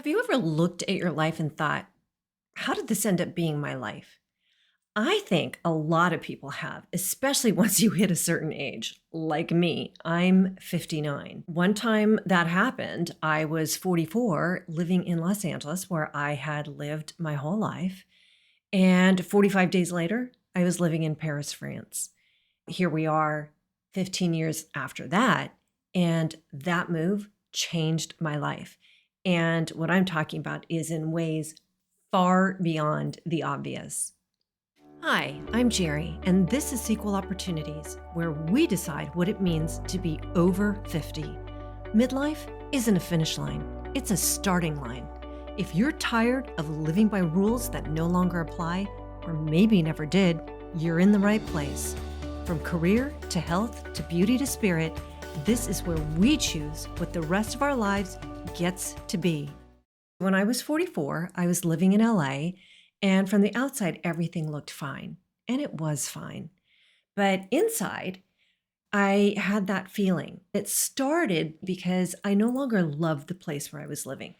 Have you ever looked at your life and thought, how did this end up being my life? I think a lot of people have, especially once you hit a certain age, like me. I'm 59. One time that happened, I was 44, living in Los Angeles, where I had lived my whole life. And 45 days later, I was living in Paris, France. Here we are 15 years after that. And that move changed my life. And what I'm talking about is in ways far beyond the obvious. Hi, I'm Jerry, and this is Equal Opportunities, where we decide what it means to be over 50. Midlife isn't a finish line, it's a starting line. If you're tired of living by rules that no longer apply, or maybe never did, you're in the right place. From career to health to beauty to spirit, this is where we choose what the rest of our lives gets to be. When I was 44, I was living in LA, and from the outside, everything looked fine. And it was fine. But inside, I had that feeling. It started because I no longer loved the place where I was living.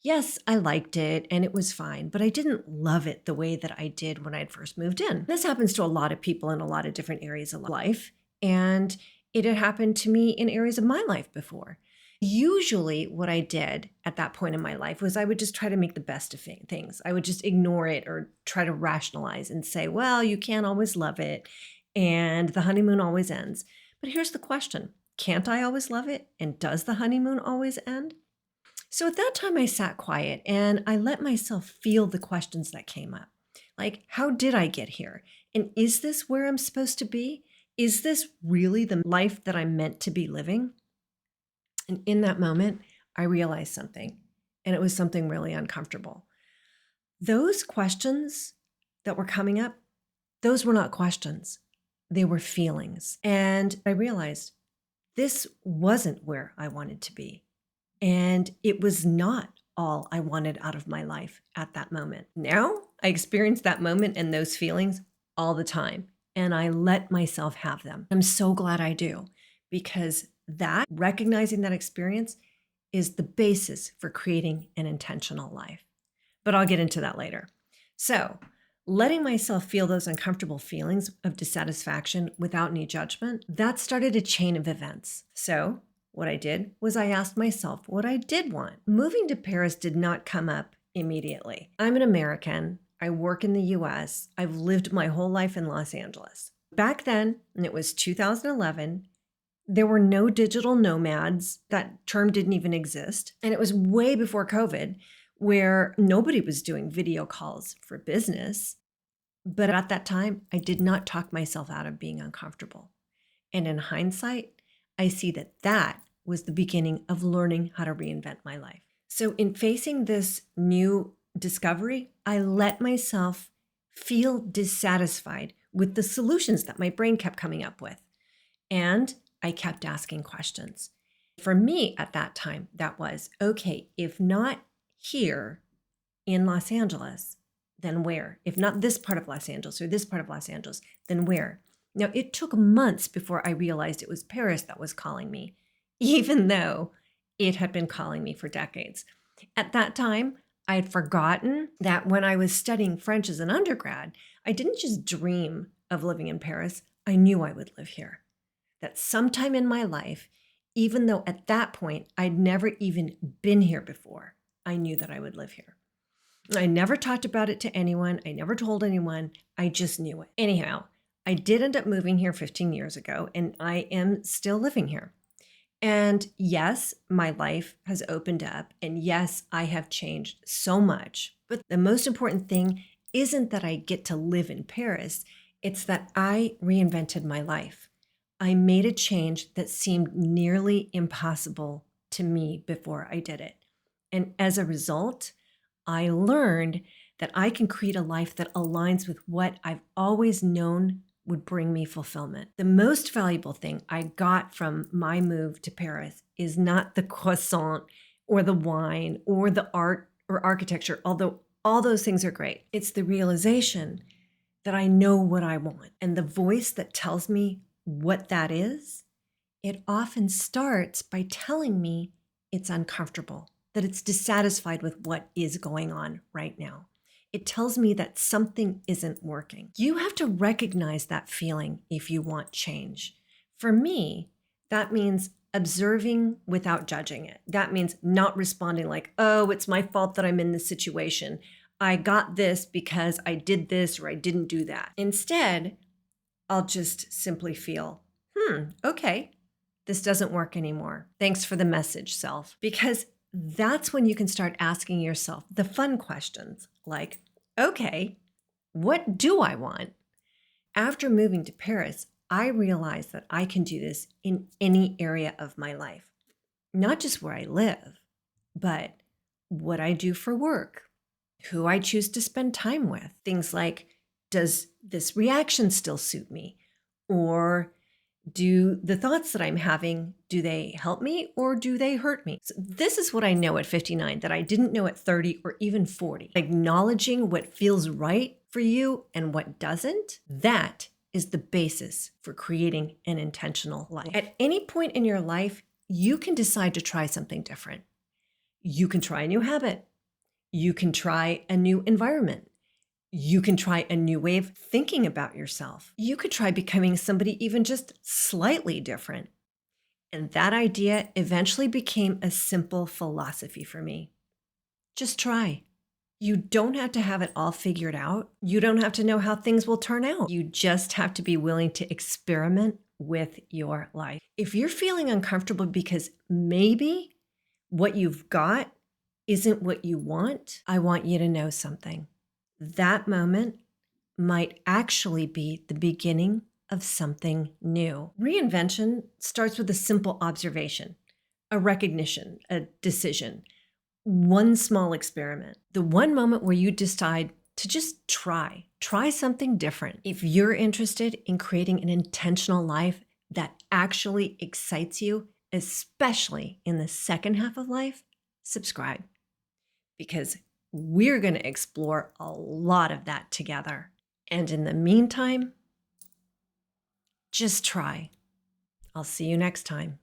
Yes, I liked it and it was fine, but I didn't love it the way that I did when I'd first moved in. This happens to a lot of people in a lot of different areas of life, and it had happened to me in areas of my life before. Usually, what I did at that point in my life was I would just try to make the best of things. I would just ignore it or try to rationalize and say, well, you can't always love it, and the honeymoon always ends. But here's the question: can't I always love it? And does the honeymoon always end? So at that time, I sat quiet and I let myself feel the questions that came up. Like, how did I get here? And is this where I'm supposed to be? Is this really the life that I'm meant to be living? And in that moment, I realized something, and it was something really uncomfortable. Those questions that were coming up, those were not questions. They were feelings. And I realized this wasn't where I wanted to be. And it was not all I wanted out of my life at that moment. Now I experience that moment and those feelings all the time, and I let myself have them. I'm so glad I do, because that recognizing that experience is the basis for creating an intentional life. But I'll get into that later. So, letting myself feel those uncomfortable feelings of dissatisfaction without any judgment, that started a chain of events. So, what I did was I asked myself what I did want. Moving to Paris did not come up immediately. I'm an American. I work in the US. I've lived my whole life in Los Angeles. Back then, and it was 2011, there were no digital nomads. That term didn't even exist. And it was way before COVID, where nobody was doing video calls for business. But at that time, I did not talk myself out of being uncomfortable. And in hindsight, I see that that was the beginning of learning how to reinvent my life. So in facing this new discovery, I let myself feel dissatisfied with the solutions that my brain kept coming up with. And I kept asking questions. For me at that time, that was, okay, if not here in Los Angeles, then where? If not this part of Los Angeles or this part of Los Angeles, then where? Now, it took months before I realized it was Paris that was calling me, even though it had been calling me for decades. At that time, I had forgotten that when I was studying French as an undergrad, I didn't just dream of living in Paris. I knew I would live here. That sometime in my life, even though at that point I'd never even been here before, I knew that I would live here. I never talked about it to anyone. I never told anyone. I just knew it. Anyhow, I did end up moving here 15 years ago, and I am still living here. And yes, my life has opened up, and yes, I have changed so much. But the most important thing isn't that I get to live in Paris, it's that I reinvented my life. I made a change that seemed nearly impossible to me before I did it. And as a result, I learned that I can create a life that aligns with what I've always known would bring me fulfillment. The most valuable thing I got from my move to Paris is not the croissant or the wine or the art or architecture, although all those things are great. It's the realization that I know what I want. And the voice that tells me what that is, it often starts by telling me it's uncomfortable, that it's dissatisfied with what is going on right now. It tells me that something isn't working. You have to recognize that feeling if you want change. For me, that means observing without judging it. That means not responding like, oh, it's my fault that I'm in this situation. I got this because I did this or I didn't do that. Instead, I'll just simply feel, okay, this doesn't work anymore. Thanks for the message, self. Because that's when you can start asking yourself the fun questions like, okay, what do I want? After moving to Paris, I realized that I can do this in any area of my life, not just where I live, but what I do for work, who I choose to spend time with. Things like, does this reaction still suit me? Or do the thoughts that I'm having, do they help me or do they hurt me? So this is what I know at 59 that I didn't know at 30 or even 40. Acknowledging what feels right for you and what doesn't, that is the basis for creating an intentional life. At any point in your life, you can decide to try something different. You can try a new habit. You can try a new environment. You can try a new way of thinking about yourself. You could try becoming somebody even just slightly different. And that idea eventually became a simple philosophy for me. Just try. You don't have to have it all figured out. You don't have to know how things will turn out. You just have to be willing to experiment with your life. If you're feeling uncomfortable because maybe what you've got isn't what you want, I want you to know something. That moment might actually be the beginning of something new. Reinvention starts with a simple observation, a recognition, a decision, one small experiment, the one moment where you decide to just try something different. If you're interested in creating an intentional life that actually excites you, especially in the second half of life, subscribe, because we're going to explore a lot of that together. And in the meantime, just try. I'll see you next time.